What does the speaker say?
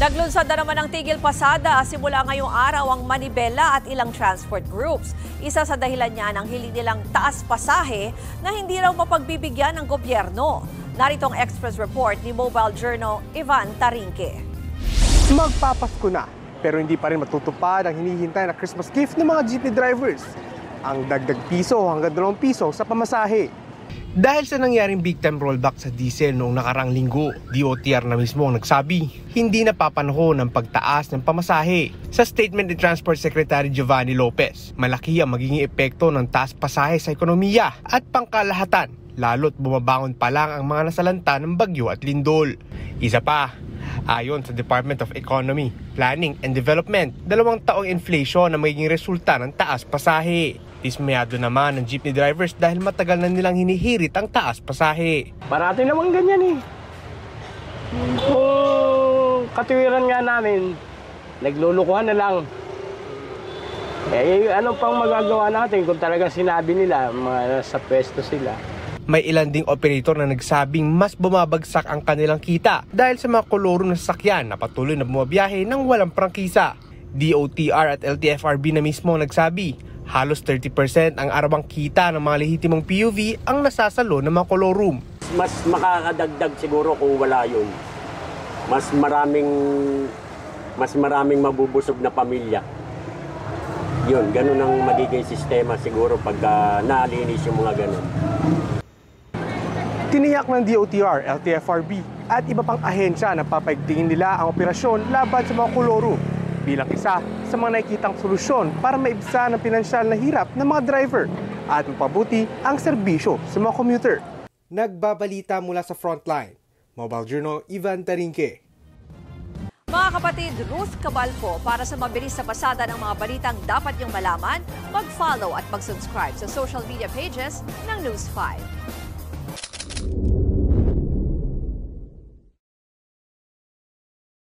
Naglunsad na naman ng tigil pasada simula ngayong araw ang Manibela at ilang transport groups. Isa sa dahilan niya ang hiling nilang taas pasahe na hindi raw mapagbibigyan ng gobyerno. Narito ang Express Report ni Mobile Journal Ivan Tarinque. Magpapasko na pero hindi pa rin matutupad ang hinihintay na Christmas gift ng mga jeepney drivers. Ang dagdag piso hanggang 2 piso sa pamasahe. Dahil sa nangyaring big time rollback sa diesel noong nakarang linggo, DOTR na mismo ang nagsabi, hindi na papanahon ang pagtaas ng pamasahe. Sa statement ni Transport Secretary Giovanni Lopez, malaki ang magiging epekto ng taas pasahe sa ekonomiya at pangkalahatan, lalo't bumabangon pa lang ang mga nasalanta ng bagyo at lindol. Isa pa, ayon sa Department of Economy, Planning and Development, 2 taong inflation ang magiging resulta ng taas pasahe. Dismayado naman ng jeepney drivers dahil matagal na nilang hinihirit ang taas pasahe. Parati naman ganyan eh. Kung katuwiran nga namin, naglulukuhan na lang. Ano pang magagawa natin kung talaga sinabi nila, sa pwesto sila. May ilan ding operator na nagsabing mas bumabagsak ang kanilang kita dahil sa mga koloro ng sasakyan na patuloy na bumabiyahe ng walang prangkisa. DOTR at LTFRB na mismo nagsabi, halos 30% ang arawang kita ng mga lehitimong PUV ang nasasalo ng mga kolorum. Mas makakadagdag siguro kung wala yun. Mas maraming mabubusog na pamilya. Yun, ganun ang magiging sistema siguro pagka nalinis yung mga ganun. Tiniyak ng DOTR, LTFRB at iba pang ahensya na papaigtingin nila ang operasyon laban sa mga kolorum bilang isa sa mga nakikitang solusyon para maibsan ang pinansyal na hirap ng mga driver at mapabuti ang serbisyo sa mga commuter. Nagbabalita mula sa Frontline, Mobile Journal Ivan Tarinque. Mga kapatid, Ruth Cabalco, para sa mabilis na pasada ng mga balitang dapat niyong malaman, mag-follow at mag-subscribe sa social media pages ng News 5.